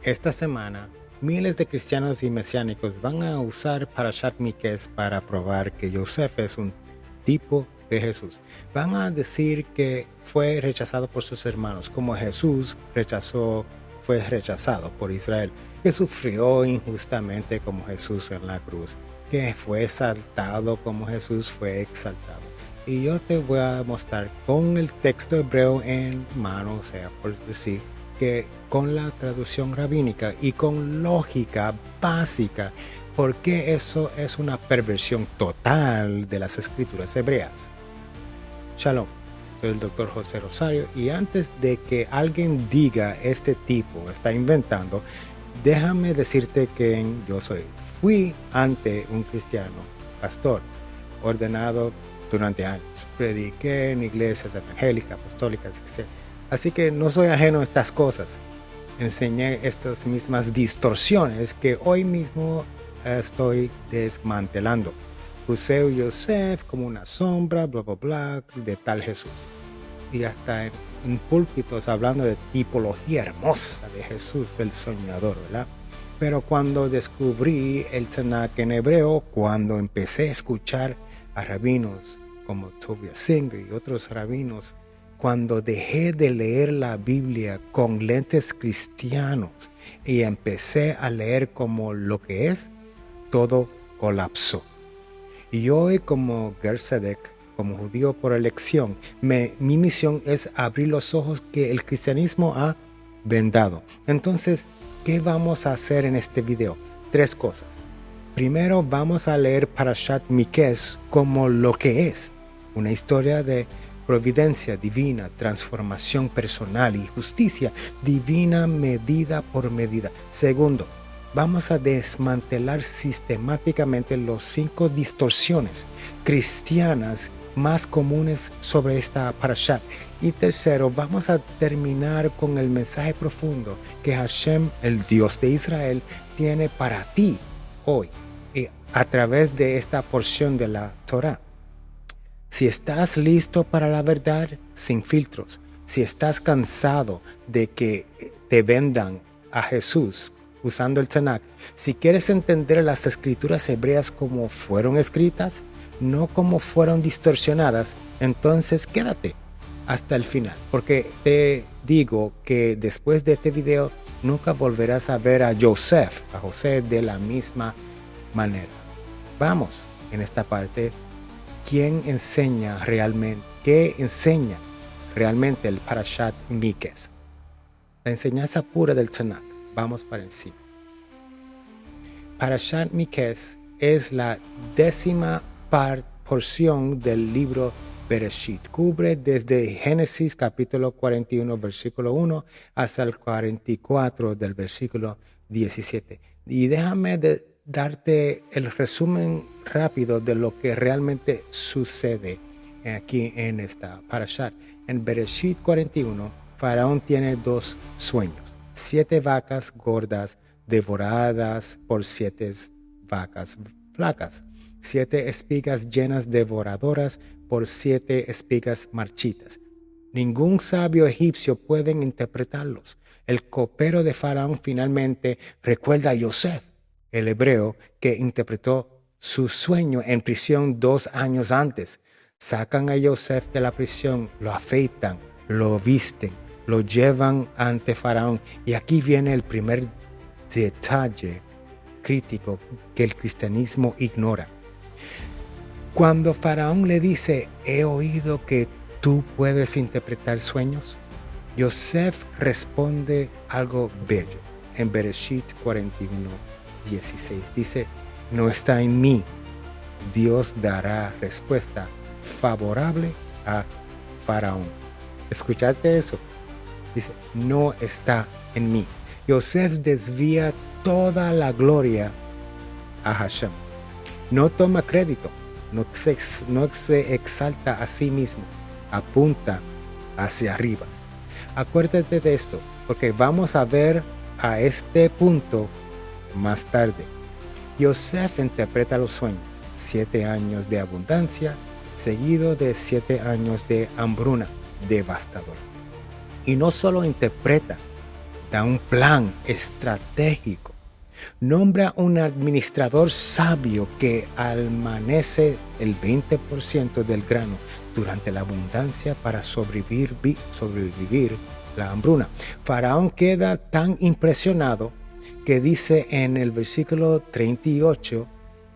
Esta semana, miles de cristianos y mesiánicos van a usar Parashat Mikes para probar que Yosef es un tipo de Jesús. Van a decir que fue rechazado por sus hermanos, como Jesús fue rechazado por Israel, que sufrió injustamente como Jesús en la cruz, que fue exaltado como Jesús fue exaltado. Y yo te voy a mostrar con el texto hebreo en mano, o sea, por decir, que con la traducción rabínica y con lógica básica, porque eso es una perversión total de las escrituras hebreas. Shalom, soy el Dr. José Rosario, y antes de que alguien diga este tipo está inventando, déjame decirte que yo fui ante un cristiano, pastor, ordenado durante años. Prediqué en iglesias evangélicas, apostólicas, etc. Así que no soy ajeno a estas cosas. Enseñé estas mismas distorsiones que hoy mismo estoy desmantelando. Usé a Yosef como una sombra, bla, bla, bla, de tal Jesús. Y hasta en púlpitos hablando de tipología hermosa de Jesús, el soñador, ¿verdad? Pero cuando descubrí el Tanakh en hebreo, cuando empecé a escuchar a rabinos como Tovia Singer y otros rabinos, cuando dejé de leer la Biblia con lentes cristianos y empecé a leer como lo que es, todo colapsó. Y hoy, como Ger Tzedek, como judío por elección, mi misión es abrir los ojos que el cristianismo ha vendado. Entonces, ¿qué vamos a hacer en este video? 3 cosas. Primero, vamos a leer Parashat Mikes como lo que es, una historia de providencia divina, transformación personal y justicia divina medida por medida. Segundo, vamos a desmantelar sistemáticamente los 5 distorsiones cristianas más comunes sobre esta parashat. Y tercero, vamos a terminar con el mensaje profundo que Hashem, el Dios de Israel, tiene para ti hoy a través de esta porción de la Torah. Si estás listo para la verdad, sin filtros, si estás cansado de que te vendan a Jesús usando el Tanakh, si quieres entender las escrituras hebreas como fueron escritas, no como fueron distorsionadas, entonces quédate hasta el final, porque te digo que después de este video nunca volverás a ver a José de la misma manera. Vamos en esta parte. ¿Qué enseña realmente el Parashat Mikes? La enseñanza pura del Tanakh. Vamos para encima. Parashat Mikes es la 10ª porción del libro Bereshit. Cubre desde Génesis capítulo 41 versículo 1 hasta el 44 del versículo 17. Y déjame darte el resumen rápido de lo que realmente sucede aquí en esta parashat. En Bereshit 41, Faraón tiene 2 sueños. 7 vacas gordas devoradas por 7 vacas flacas. 7 espigas llenas devoradoras por 7 espigas marchitas. Ningún sabio egipcio puede interpretarlos. El copero de Faraón finalmente recuerda a Yosef, el hebreo, que interpretó su sueño en prisión 2 años antes. Sacan a Yosef de la prisión, lo afeitan, lo visten, lo llevan ante Faraón. Y aquí viene el primer detalle crítico que el cristianismo ignora. Cuando Faraón le dice, he oído que tú puedes interpretar sueños, Yosef responde algo bello. En Bereshit 41:16 dice, no está en mí. Dios dará respuesta favorable a Faraón. ¿Escuchaste eso? Dice, no está en mí. Yosef desvía toda la gloria a Hashem. No toma crédito, no se exalta a sí mismo, apunta hacia arriba. Acuérdate de esto, porque vamos a ver a este punto más tarde. Yosef interpreta los sueños, 7 años de abundancia, seguido de 7 años de hambruna devastadora. Y no solo interpreta, da un plan estratégico. Nombra un administrador sabio que almacenase el 20% del grano durante la abundancia para sobrevivir la hambruna. Faraón queda tan impresionado que dice en el versículo 38,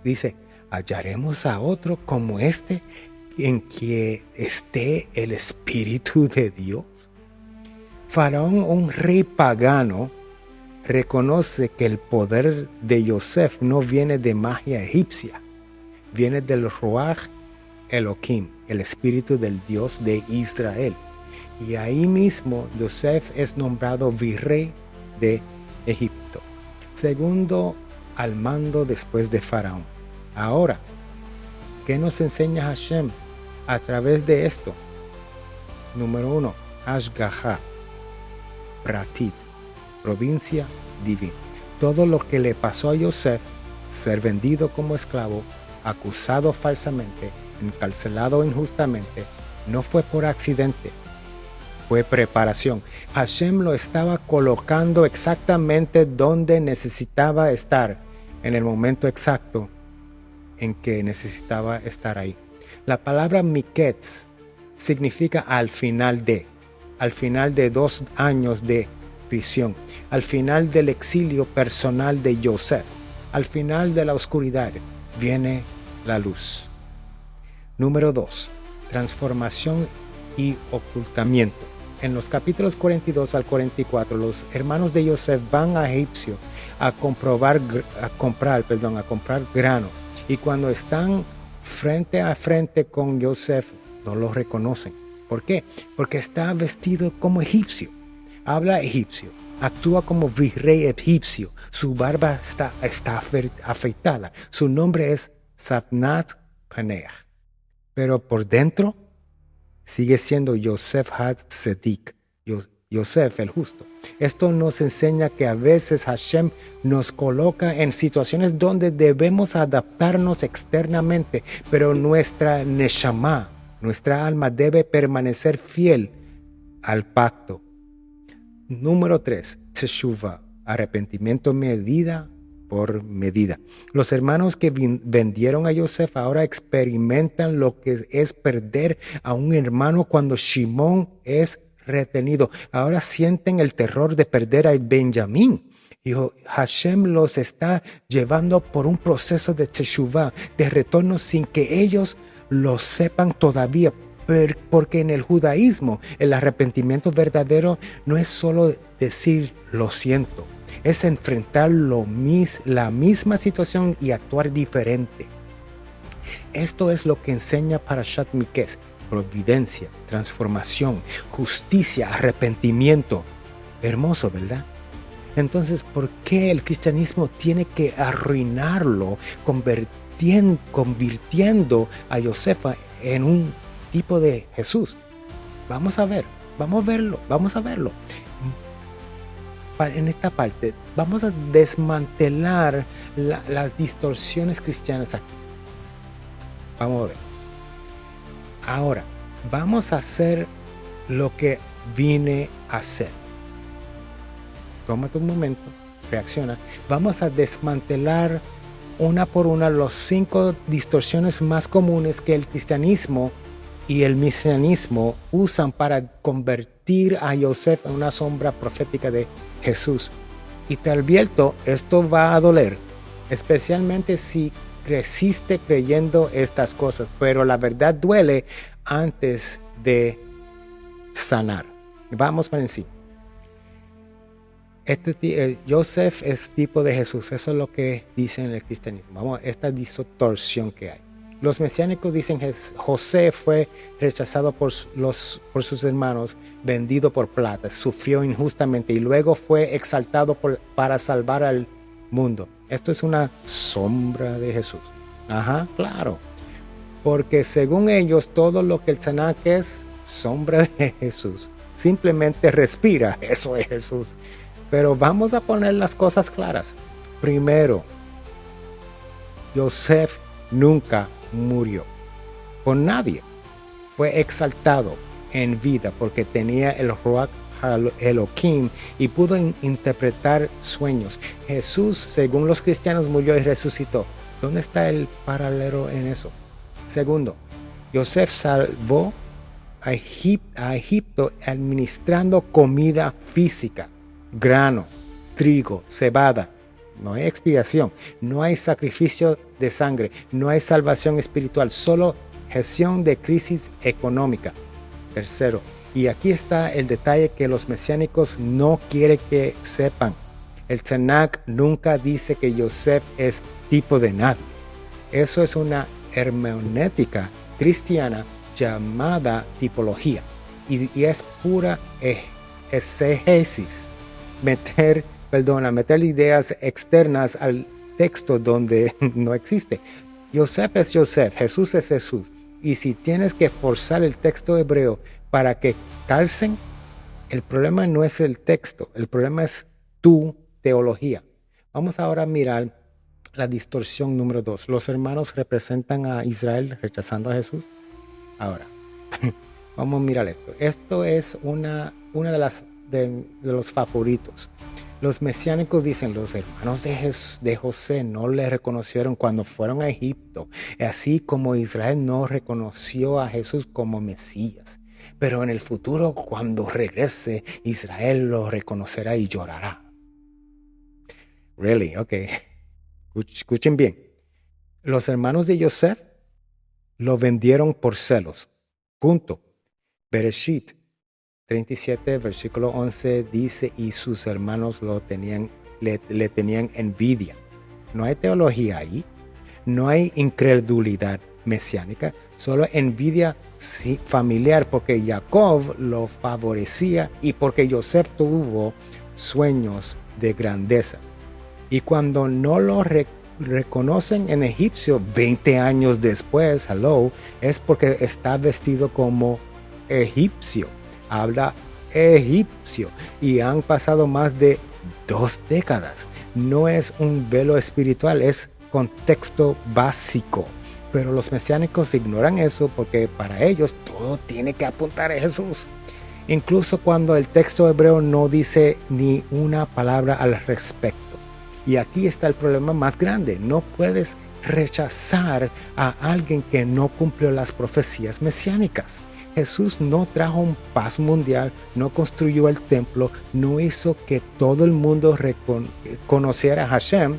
dice, ¿hallaremos a otro como este en que esté el Espíritu de Dios? Faraón, un rey pagano, reconoce que el poder de Yosef no viene de magia egipcia, viene del Ruach Elohim, el espíritu del Dios de Israel. Y ahí mismo Yosef es nombrado virrey de Egipto, segundo al mando después de Faraón. Ahora, ¿qué nos enseña Hashem a través de esto? Número 1, Hashgacha, Pratit, provincia divina. Todo lo que le pasó a Yosef, ser vendido como esclavo, acusado falsamente, encarcelado injustamente, no fue por accidente, fue preparación. Hashem lo estaba colocando exactamente donde necesitaba estar, en el momento exacto en que necesitaba estar ahí. La palabra miketz significa al final de 2 años de prisión, al final del exilio personal de Yosef, al final de la oscuridad, viene la luz. Número 2, transformación y ocultamiento. En los capítulos 42 al 44, los hermanos de Yosef van a Egipcio a comprar grano. Y cuando están frente a frente con Yosef, no lo reconocen. ¿Por qué? Porque está vestido como egipcio. Habla egipcio, actúa como virrey egipcio, su barba está afeitada, su nombre es Sabnat Paneah, pero por dentro sigue siendo Yosef HaTzadik, Yosef el justo. Esto nos enseña que a veces Hashem nos coloca en situaciones donde debemos adaptarnos externamente, pero nuestra neshama, nuestra alma debe permanecer fiel al pacto. Número 3, Teshuvah, arrepentimiento medida por medida. Los hermanos que vendieron a Yosef ahora experimentan lo que es perder a un hermano cuando Shimón es retenido. Ahora sienten el terror de perder a Benjamín. Y Hashem los está llevando por un proceso de Teshuvah, de retorno sin que ellos lo sepan todavía. Porque en el judaísmo el arrepentimiento verdadero no es solo decir lo siento, es enfrentar la misma situación y actuar diferente. Esto es lo que enseña Parashat Miketz: providencia, transformación, justicia, arrepentimiento. Hermoso, ¿verdad? Entonces, ¿por qué el cristianismo tiene que arruinarlo convirtiendo a Josefa en un tipo de Jesús? Vamos a verlo. En esta parte vamos a desmantelar las distorsiones cristianas aquí. Vamos a ver. Ahora, vamos a hacer lo que vine a hacer. Tómate un momento, reacciona. Vamos a desmantelar una por una las 5 distorsiones más comunes que el cristianismo y el mesianismo usan para convertir a Yosef en una sombra profética de Jesús. Y te advierto, esto va a doler, especialmente si creciste creyendo estas cosas, pero la verdad duele antes de sanar. Vamos para encima. Yosef es tipo de Jesús, eso es lo que dicen en el cristianismo. Vamos, esta distorsión que hay. Los mesiánicos dicen que José fue rechazado por sus hermanos, vendido por plata, sufrió injustamente y luego fue exaltado para salvar al mundo. Esto es una sombra de Jesús. Ajá, claro. Porque según ellos, todo lo que el Tanaj es sombra de Jesús. Simplemente respira, eso es Jesús. Pero vamos a poner las cosas claras. Primero, Yosef nunca murió por nadie. Fue exaltado en vida porque tenía el Ruach Elohim y pudo interpretar sueños. Jesús, según los cristianos, murió y resucitó. ¿Dónde está el paralelo en eso? Segundo, Yosef salvó a Egipto administrando comida física, grano, trigo, cebada. No hay expiación, no hay sacrificio de sangre, no hay salvación espiritual, solo gestión de crisis económica. Tercero, y aquí está el detalle que los mesiánicos no quieren que sepan. El Tanakh nunca dice que Yosef es tipo de nadie. Eso es una hermenéutica cristiana llamada tipología y es pura exégesis, meter ideas externas al texto donde no existe. Yosef es Yosef, Jesús es Jesús, y si tienes que forzar el texto hebreo para que calcen, el problema no es el texto, el problema es tu teología. Vamos ahora a mirar la distorsión número 2. Los hermanos representan a Israel rechazando a Jesús. Ahora, vamos a mirar esto. Esto es una de los favoritos. Los mesiánicos dicen, los hermanos de José no le reconocieron cuando fueron a Egipto, así como Israel no reconoció a Jesús como Mesías. Pero en el futuro, cuando regrese, Israel lo reconocerá y llorará. Really? Ok. Escuchen bien. Los hermanos de Yosef lo vendieron por celos. Punto. Bereshit 37, versículo 11 dice, y sus hermanos le tenían envidia. No hay teología ahí, no hay incredulidad mesiánica, solo envidia familiar porque Jacob lo favorecía y porque Yosef tuvo sueños de grandeza. Y cuando no lo reconocen en egipcio 20 años después, es porque está vestido como egipcio, habla egipcio y han pasado más de 2 décadas. No es un velo espiritual, es contexto básico. Pero los mesiánicos ignoran eso porque para ellos todo tiene que apuntar a Jesús. Incluso cuando el texto hebreo no dice ni una palabra al respecto. Y aquí está el problema más grande. No puedes rechazar a alguien que no cumplió las profecías mesiánicas. Jesús no trajo un paz mundial, no construyó el templo, no hizo que todo el mundo conociera a Hashem,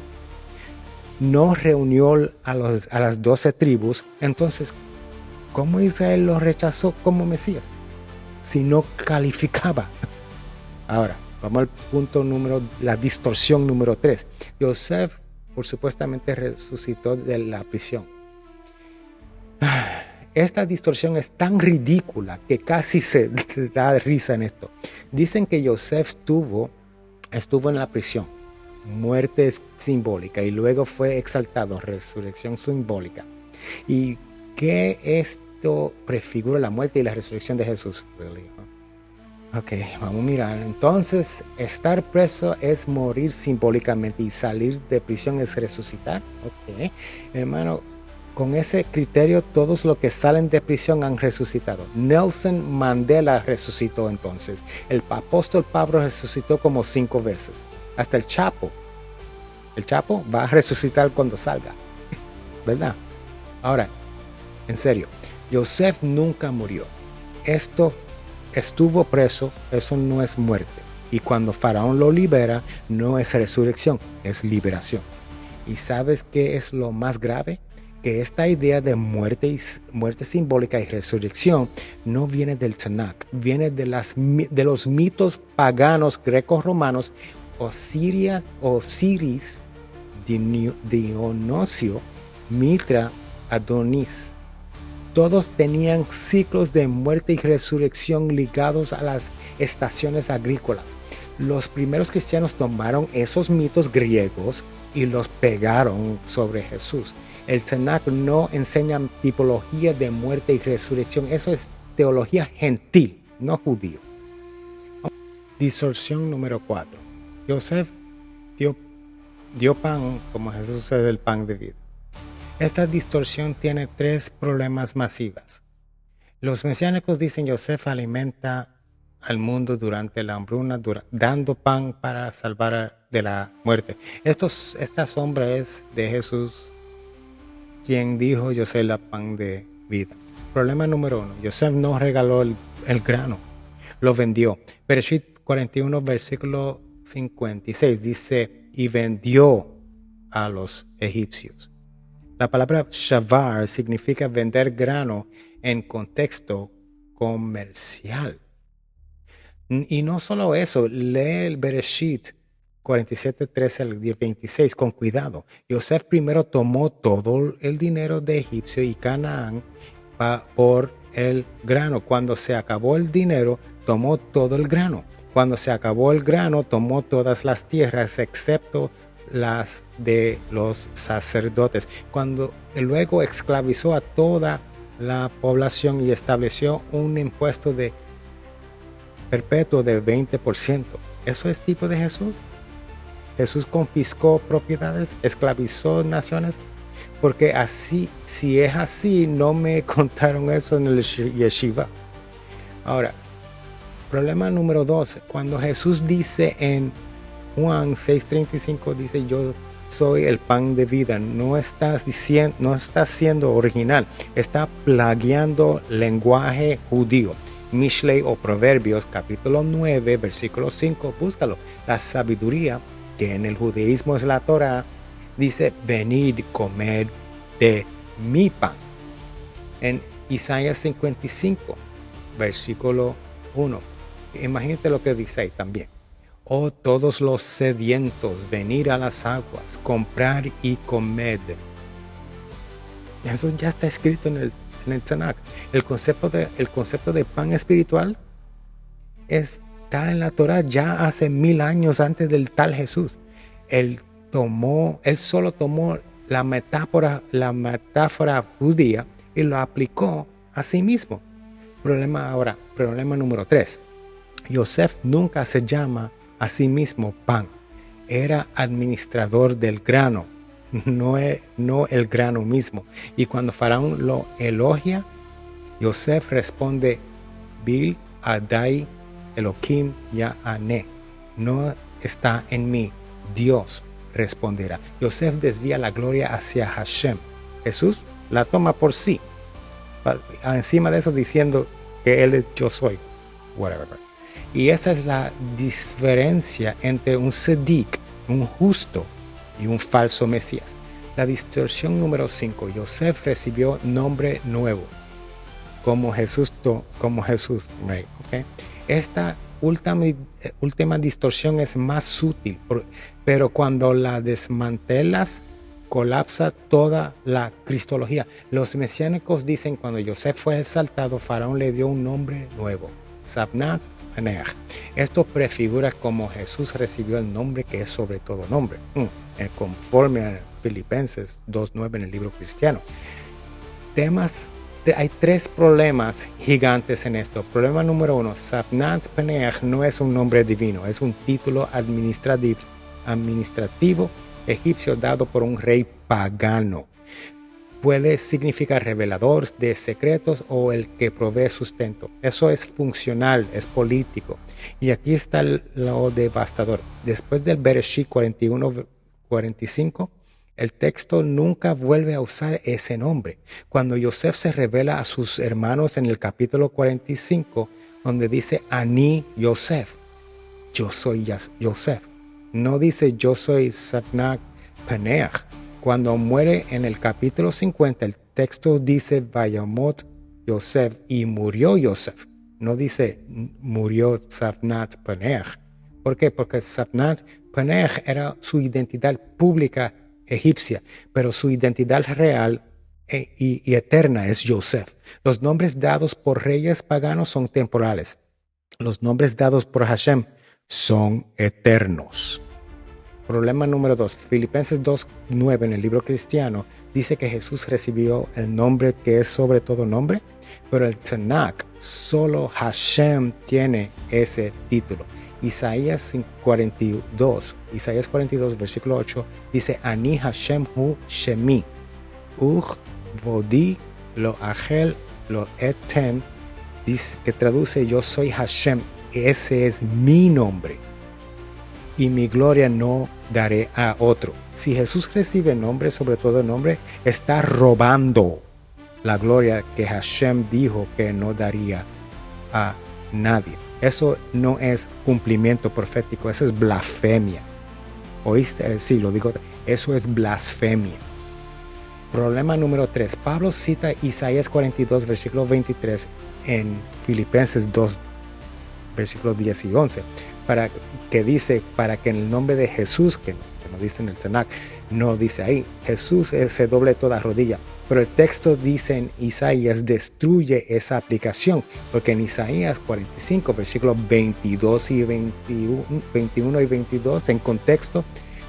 no reunió a las 12 tribus. Entonces, ¿cómo Israel lo rechazó como Mesías? Si no calificaba. Ahora, vamos al punto la distorsión número 3. Yosef, por supuestamente, resucitó de la prisión. Esta distorsión es tan ridícula que casi se da risa en esto. Dicen que Yosef estuvo en la prisión, muerte simbólica, y luego fue exaltado, resurrección simbólica. Y que esto prefigura la muerte y la resurrección de Jesús. Ok, vamos a mirar. Entonces, estar preso es morir simbólicamente y salir de prisión es resucitar. Ok, hermano, con ese criterio todos los que salen de prisión han resucitado. Nelson Mandela resucitó entonces. El apóstol Pablo resucitó como 5 veces. Hasta el Chapo. El Chapo va a resucitar cuando salga. ¿Verdad? Ahora, en serio, Yosef nunca murió. Estuvo preso, eso no es muerte. Y cuando Faraón lo libera, no es resurrección, es liberación. ¿Y sabes qué es lo más grave? Que esta idea de muerte simbólica y resurrección no viene del Tanakh, viene de los mitos paganos greco-romanos. Osiris, Dionisio, Mitra, Adonis. Todos tenían ciclos de muerte y resurrección ligados a las estaciones agrícolas. Los primeros cristianos tomaron esos mitos griegos y los pegaron sobre Jesús. El Tanakh no enseña tipología de muerte y resurrección. Eso es teología gentil, no judío. Distorsión número 4. Yosef dio pan como Jesús es el pan de vida. Esta distorsión tiene 3 problemas masivas. Los mesiánicos dicen Yosef alimenta al mundo durante la hambruna, dando pan para salvar de la muerte. Esta sombra es de Jesús, quien dijo: yo soy la pan de vida. Problema número 1. Yosef no regaló el grano, lo vendió. Bereshit 41, versículo 56 dice: y vendió a los egipcios. La palabra shavar significa vender grano en contexto comercial. Y no solo eso, lee el Bereshit 47, 13 al 26 con cuidado. Yosef primero tomó todo el dinero de Egipcio y Canaán por el grano. Cuando se acabó el dinero, tomó todo el grano. Cuando se acabó el grano, tomó todas las tierras, excepto las de los sacerdotes. Cuando luego esclavizó a toda la población y estableció un impuesto de perpetuo de 20%. ¿Eso es tipo de Jesús? Jesús confiscó propiedades, esclavizó naciones. Porque así, si es así, no me contaron eso en el yeshiva. Ahora, problema número 2. Cuando Jesús dice en Juan 6:35, dice: yo soy el pan de vida. No está siendo original. Está plagiando lenguaje judío. Mishlei o Proverbios capítulo 9, versículo 5. Búscalo. La sabiduría, que en el judaísmo es la Torah, dice: venid, comed de mi pan. En Isaías 55, versículo 1. Imagínate lo que dice ahí también: oh todos los sedientos, venid a las aguas, comprar y comed. Eso ya está escrito en el Tanakh. El concepto de pan espiritual está en la Torah ya hace 1000 años antes del tal Jesús. Él solo tomó la metáfora judía y lo aplicó a sí mismo. Problema número 3. Yosef nunca se llama a sí mismo pan. Era administrador del grano, no el grano mismo. Y cuando Faraón lo elogia, Yosef responde: Bil Adai Elohim Ya'aneh. No está en mí, Dios responderá. Yosef desvía la gloria hacia Hashem. Jesús la toma por sí. Encima de eso diciendo que él es yo soy. Whatever. Y esa es la diferencia entre un Sedik, un justo, y un falso Mesías. La distorsión número 5. Yosef recibió nombre nuevo, como Jesús Rey. ¿Okay? Esta última distorsión es más sutil, pero cuando la desmantelas, colapsa toda la cristología. Los mesiánicos dicen: cuando Yosef fue exaltado, Faraón le dio un nombre nuevo, Sabnat Paneah. Esto prefigura cómo Jesús recibió el nombre que es sobre todo nombre, conforme a Filipenses 2:9 en el libro cristiano. Hay 3 problemas gigantes en esto. Problema número 1. Sabnat Paneah no es un nombre divino, es un título administrativo egipcio dado por un rey pagano. Puede significar revelador de secretos o el que provee sustento. Eso es funcional, es político. Y aquí está lo devastador. Después del Bereshit 41-45, el texto nunca vuelve a usar ese nombre. Cuando Yosef se revela a sus hermanos en el capítulo 45, donde dice: Ani Yosef, yo soy Yosef. No dice: yo soy Sabnat Paneah. Cuando muere en el capítulo 50, el texto dice: Vayamot Yosef, y murió Yosef. No dice: murió Sabnat Paneah. ¿Por qué? Porque Sabnat Paneah era su identidad pública egipcia, pero su identidad real y eterna es Yosef. Los nombres dados por reyes paganos son temporales. Los nombres dados por Hashem son eternos. Problema número 2. Filipenses 2:9 en el libro cristiano dice que Jesús recibió el nombre que es sobre todo nombre, pero el Tanakh, solo Hashem tiene ese título. Isaías 42, versículo 8, dice: Ani Hashem hu Shemi, Vodi lo Achel lo Etem, dice, que traduce: yo soy Hashem, ese es mi nombre y mi gloria no daré a otro. Si Jesús recibe nombre sobre todo nombre, está robando la gloria que Hashem dijo que no daría a nadie. Eso no es cumplimiento profético, eso es blasfemia. ¿Oíste? Sí, lo digo, eso es blasfemia. Problema número 3. Pablo cita Isaías 42, versículo 23 en Filipenses 2, versículos 10 y 11, que dice, para que en el nombre de Jesús, que no dice en el Tanakh, no dice ahí, Jesús se doble toda rodilla. Pero el texto dice en Isaías, destruye esa aplicación, porque en Isaías 45, versículos 22 y 21 y 22, en contexto,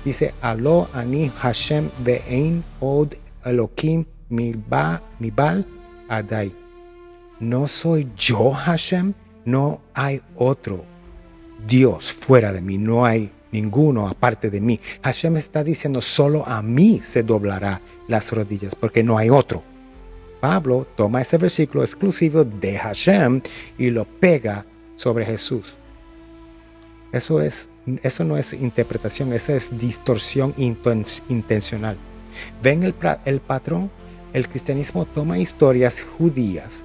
dice, Aló ani Hashem ve'ein od Elohim mibal adai. No soy yo Hashem, no hay otro Dios fuera de mí, no hay ninguno aparte de mí. Hashem está diciendo, solo a mí se doblará las rodillas, porque no hay otro. Pablo toma ese versículo exclusivo de Hashem y lo pega sobre Jesús. Eso no es interpretación, esa es distorsión intencional. ¿Ven el patrón? El cristianismo toma historias judías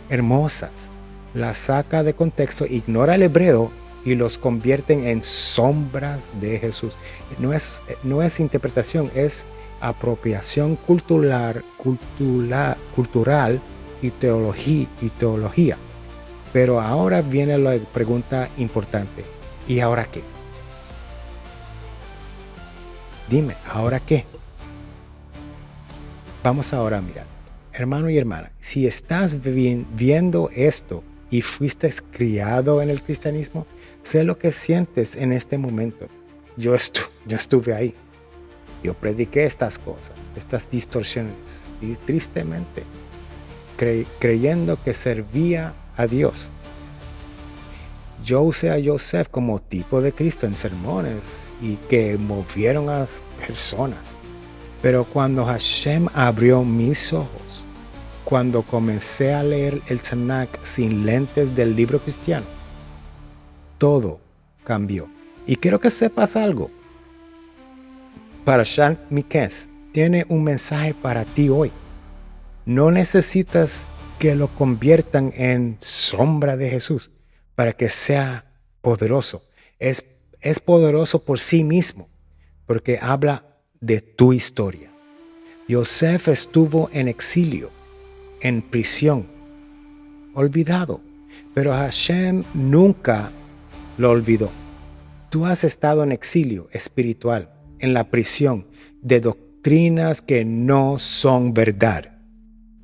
hermosas, las saca de contexto, ignora el hebreo y los convierten en sombras de Jesús. No es interpretación, es apropiación cultural y teología. Pero ahora viene la pregunta importante. ¿Y ahora qué? Dime, ¿ahora qué? Vamos ahora a mirar. Hermano y hermana, si estás viendo esto y fuiste criado en el cristianismo, sé lo que sientes en este momento. Yo estuve ahí. Yo prediqué estas cosas, estas distorsiones, y tristemente, creyendo que servía a Dios. Yo usé a Joseph como tipo de Cristo en sermones y que movieron a personas. Pero cuando Hashem abrió mis ojos, cuando comencé a leer el Tanakh sin lentes del libro cristiano, todo cambió. Y quiero que sepas algo. Parashat Mikés tiene un mensaje para ti hoy. No necesitas que lo conviertan en sombra de Jesús para que sea poderoso. Es poderoso por sí mismo, porque habla de tu historia. Joseph estuvo en exilio, en prisión, olvidado, pero Hashem nunca lo olvidó. Tú has estado en exilio espiritual, en la prisión de doctrinas que no son verdad,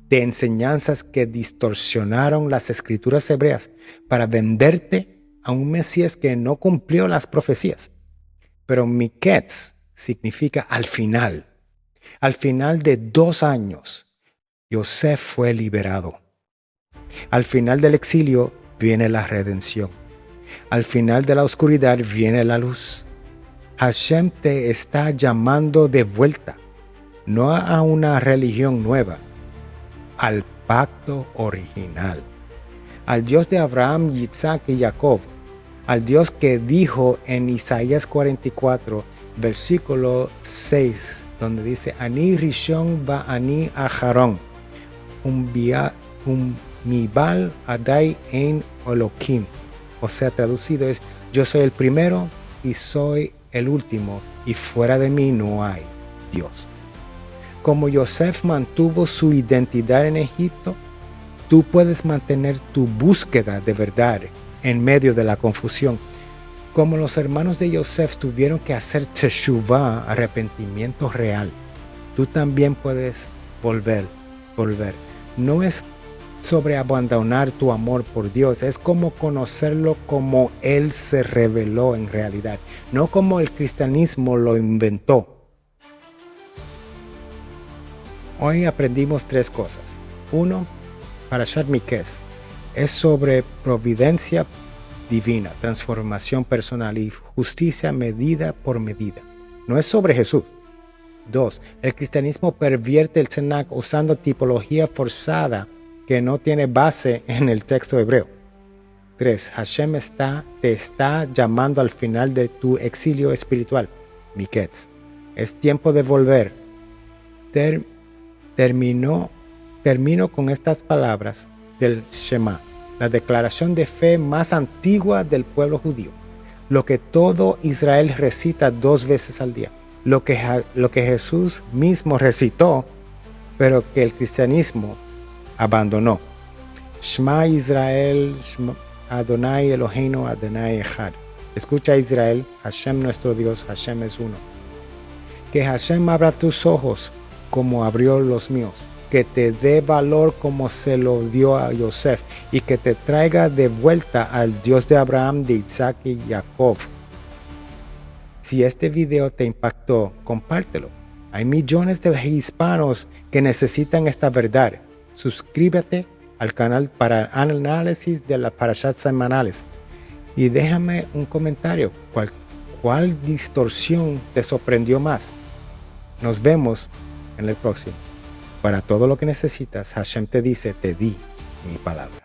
de enseñanzas que distorsionaron las escrituras hebreas para venderte a un Mesías que no cumplió las profecías. Pero Miketz significa al final. Al final de 2 años, Joseph fue liberado. Al final del exilio viene la redención. Al final de la oscuridad viene la luz. Hashem te está llamando de vuelta, no a una religión nueva, al pacto original, al Dios de Abraham, Isaac y Jacob, al Dios que dijo en Isaías 44, versículo 6, donde dice, Ani Rishon ba Ani Aharon, mibal adai ein Elohim. O sea, traducido es, yo soy el primero y soy el último, y fuera de mí no hay Dios. Como Joseph mantuvo su identidad en Egipto, tú puedes mantener tu búsqueda de verdad en medio de la confusión. Como los hermanos de Joseph tuvieron que hacer teshuvah, arrepentimiento real, tú también puedes volver. No es sobre abandonar tu amor por Dios, es como conocerlo como Él se reveló en realidad, no como el cristianismo lo inventó. Hoy aprendimos 3 cosas. 1, Parashat Mikés es sobre providencia divina, transformación personal y justicia medida por medida. No es sobre Jesús. 2, el cristianismo pervierte el Tanakh usando tipología forzada que no tiene base en el texto hebreo. 3. Hashem te está llamando al final de tu exilio espiritual. Miketz. Es tiempo de volver. Termino con estas palabras del Shema, la declaración de fe más antigua del pueblo judío, lo que todo Israel recita 2 veces al día, lo que Jesús mismo recitó, pero que el cristianismo abandonó. Shema Israel, Adonai Eloheinu, Adonai Echad. Escucha Israel, Hashem nuestro Dios, Hashem es uno. Que Hashem abra tus ojos como abrió los míos, que te dé valor como se lo dio a Yosef y que te traiga de vuelta al Dios de Abraham, de Isaac y Jacob. Si este video te impactó, compártelo. Hay millones de hispanos que necesitan esta verdad. Suscríbete al canal para análisis de las parashat semanales y déjame un comentario. ¿Cuál distorsión te sorprendió más? Nos vemos en el próximo. Para todo lo que necesitas, Hashem te dice, te di mi palabra.